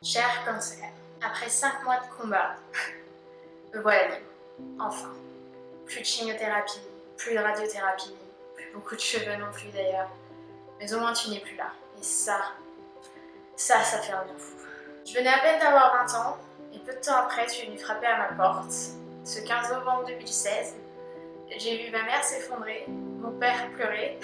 Cher cancer, après 5 mois de combat, me voilà libre. Enfin. Plus de chimiothérapie, plus de radiothérapie, plus beaucoup de cheveux non plus d'ailleurs. Mais au moins tu n'es plus là. Et ça fait un bien fou. Je venais à peine d'avoir 20 ans, et peu de temps après tu es venu frapper à ma porte. Ce 15 novembre 2016, j'ai vu ma mère s'effondrer, mon père pleurer,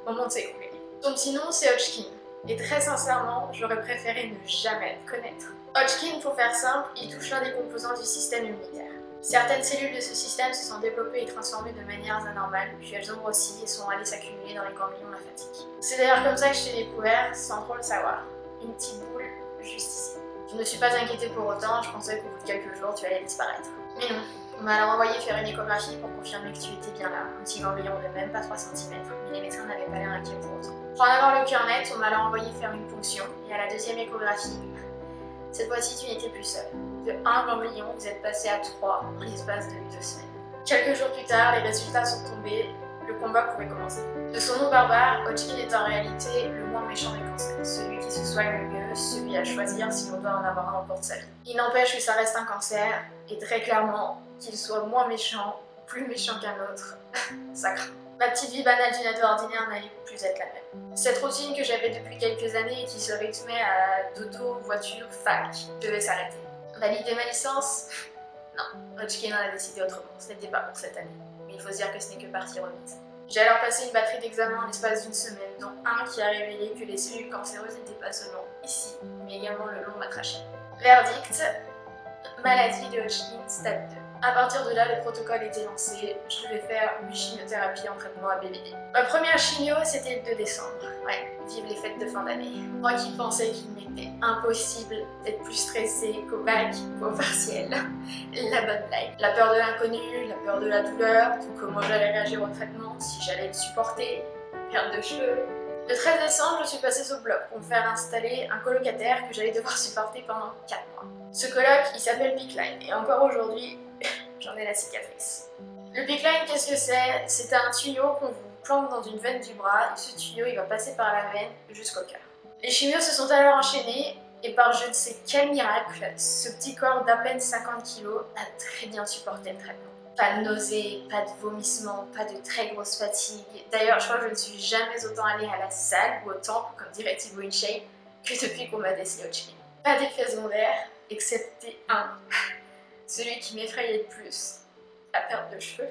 mon monde s'écrouler. Son petit nom c'est Hodgkin. Et très sincèrement, j'aurais préféré ne jamais le connaître. Hodgkin, pour faire simple, il touche l'un des composants du système immunitaire. Certaines cellules de ce système se sont développées et transformées de manières anormales, puis elles ont grossi et sont allées s'accumuler dans les ganglions lymphatiques. C'est d'ailleurs comme ça que je t'ai découvert, sans trop le savoir. Une petite boule, juste ici. Je ne me suis pas inquiétée pour autant, je pensais qu'au bout de quelques jours, tu allais disparaître. Mais non, on m'a alors envoyé faire une échographie pour confirmer que tu étais bien là. Un petit ganglion de même pas 3 cm, mais les médecins n'avaient pas l'air inquiets pour autant. Pour en avoir le cœur net, on m'a alors envoyé faire une ponction, et à la deuxième échographie, cette fois-ci tu n'étais plus seule. De 1 ganglion, vous êtes passé à 3 en l'espace de 2 semaines. Quelques jours plus tard, les résultats sont tombés, le combat pouvait commencer. De son nom barbare, Hodgkin est en réalité le moins méchant des cancers, celui qui se soigne le mieux, celui à choisir si l'on doit en avoir un au cours de sa vie. Il n'empêche que ça reste un cancer, et très clairement, qu'il soit moins méchant, plus méchant qu'un autre, ça craint. Ma petite vie banale d'une ado ordinaire n'allait plus être la même. Cette routine que j'avais depuis quelques années et qui se rythmait à dodo, voiture, fac, devait s'arrêter. Valider ma licence? Non, Hodgkin en a décidé autrement, ce n'était pas pour cette année. Mais il faut se dire que ce n'est que partie remise. J'ai alors passé une batterie d'examens en l'espace d'une semaine, dont un qui a révélé que les cellules cancéreuses n'étaient pas seulement ici, mais également le long de ma trachée. Verdict, maladie de Hodgkin stade 2. A partir de là, le protocole était lancé, je devais faire 8 chimiothérapies en traitement à BBD. Ma première chimio, c'était le 2 décembre. Ouais, vive les fêtes de fin d'année. Moi qui pensais qu'il m'était impossible d'être plus stressée qu'au bac, qu'au partiel. La bonne blague. La peur de l'inconnu, la peur de la douleur, de comment j'allais réagir au traitement, si j'allais le supporter, perte de cheveux. Le 13 décembre, je suis passée au bloc pour me faire installer un colocataire que j'allais devoir supporter pendant 4 mois. Ce coloc, il s'appelle PICC-Line, et encore aujourd'hui, j'en ai la cicatrice. Le PICC-Line, qu'est-ce que c'est? C'est un tuyau qu'on vous plante dans une veine du bras, et ce tuyau, il va passer par la veine jusqu'au cœur. Les chimios se sont alors enchaînés, et par je ne sais quel miracle, ce petit corps d'à peine 50 kg a très bien supporté le traitement. Pas de nausées, pas de vomissements, pas de très grosse fatigue. D'ailleurs, je crois que je ne suis jamais autant allée à la salle ou au temple, comme dirait Thibaut InShape, que depuis qu'on m'a décelé Hodgkin. Pas d'effet secondaire, excepté un, celui qui m'effrayait le plus, la perte de cheveux.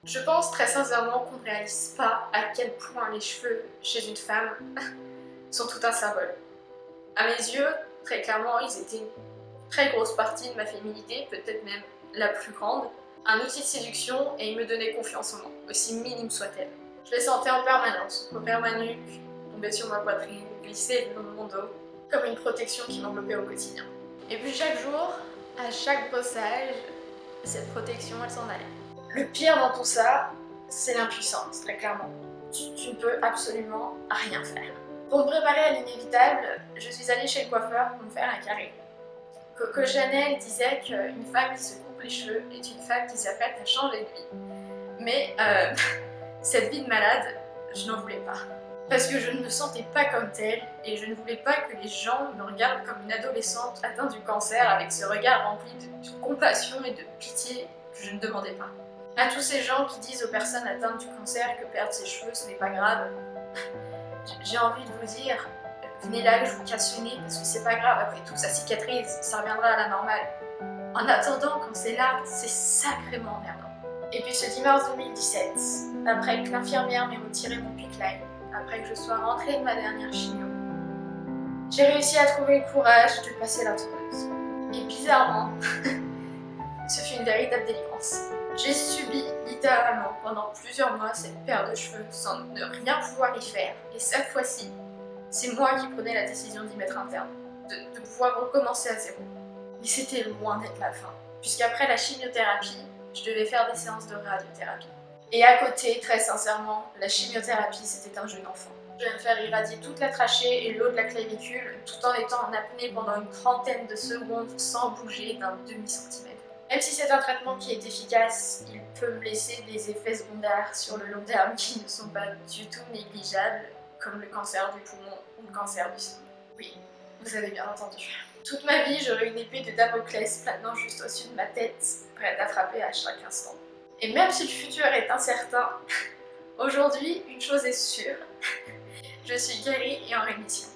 Je pense très sincèrement qu'on ne réalise pas à quel point les cheveux chez une femme sont tout un symbole. À mes yeux, très clairement, ils étaient une très grosse partie de ma féminité, peut-être même la plus grande. Un outil de séduction et ils me donnaient confiance en moi, aussi minime soit-elle. Je les sentais en permanence, recouvrir ma nuque, tomber sur ma poitrine, glisser le long de mon dos, comme une protection qui m'enveloppait au quotidien. Et puis chaque jour, à chaque brossage, cette protection, elle s'en allait. Le pire dans tout ça, c'est l'impuissance, très clairement. Tu ne peux absolument rien faire. Pour me préparer à l'inévitable, je suis allée chez le coiffeur pour me faire un carré. Coco Chanel disait qu'une femme qui se coupe les cheveux est une femme qui s'apprête à changer de vie. Mais cette vie de malade, je n'en voulais pas. Parce que je ne me sentais pas comme telle et je ne voulais pas que les gens me regardent comme une adolescente atteinte du cancer avec ce regard rempli de compassion et de pitié que je ne demandais pas. À tous ces gens qui disent aux personnes atteintes du cancer que perdre ses cheveux ce n'est pas grave, j'ai envie de vous dire, venez là que je vous casse le nez parce que c'est pas grave, après tout ça cicatrise, ça reviendra à la normale. En attendant, quand c'est là, c'est sacrément emmerdant. Et puis ce 10 mars 2017, après que l'infirmière m'ait retiré mon PICC-Line, après que je sois rentrée de ma dernière chimio, j'ai réussi à trouver le courage de passer la tondeuse. Et bizarrement, ce fut une véritable délivrance. J'ai subi littéralement pendant plusieurs mois cette perte de cheveux sans ne rien pouvoir y faire. Et cette fois-ci, c'est moi qui prenais la décision d'y mettre un terme, de pouvoir recommencer à zéro. Mais c'était loin d'être la fin, puisqu'après la chimiothérapie, je devais faire des séances de radiothérapie. Et à côté, très sincèrement, la chimiothérapie c'était un jeu d'enfant. Je vais me faire irradier toute la trachée et le haut de la clavicule, tout en étant en apnée pendant une trentaine de secondes sans bouger d'un demi-centimètre. Même si c'est un traitement qui est efficace, il peut me laisser des effets secondaires sur le long terme qui ne sont pas du tout négligeables. comme le cancer du poumon ou le cancer du sein. Oui, vous avez bien entendu. Toute ma vie, j'aurai une épée de Damoclès planant juste au-dessus de ma tête, prête à frapper à chaque instant. Et même si le futur est incertain, aujourd'hui, une chose est sûre, je suis guérie et en rémission.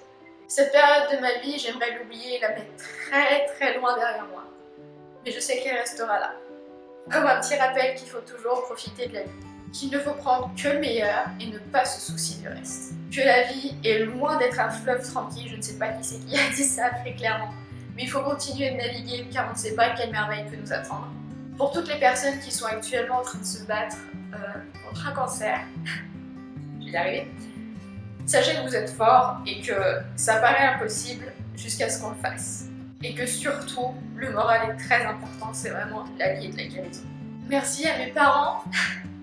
Cette période de ma vie, j'aimerais l'oublier et la mettre très très loin derrière moi. Mais je sais qu'elle restera là. Comme un petit rappel qu'il faut toujours profiter de la vie. Qu'il ne faut prendre que le meilleur et ne pas se soucier du reste. Que la vie est loin d'être un fleuve tranquille, je ne sais pas qui c'est qui a dit ça très clairement. Mais il faut continuer de naviguer car on ne sait pas quelle merveille peut nous attendre. Pour toutes les personnes qui sont actuellement en train de se battre contre un cancer, je vais y arriver. Sachez que vous êtes forts et que ça paraît impossible jusqu'à ce qu'on le fasse. Et que surtout, le moral est très important, c'est vraiment l'allié de la guérison. Merci à mes parents,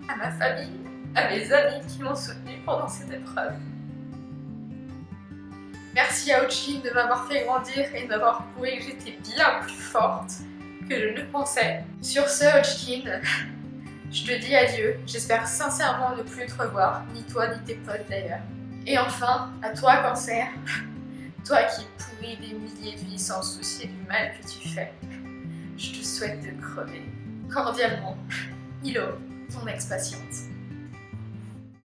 à ma famille, à mes amis qui m'ont soutenue pendant cette épreuve. Merci à Ochkin de m'avoir fait grandir et de m'avoir prouvé que j'étais bien plus forte que je ne pensais. Sur ce, Ochkin, je te dis adieu. J'espère sincèrement ne plus te revoir, ni toi ni tes potes d'ailleurs. Et enfin, à toi cancer, toi qui pourris des milliers de vies sans soucier du mal que tu fais, je te souhaite de crever. Cordialement, Milo, ton ex-patiente.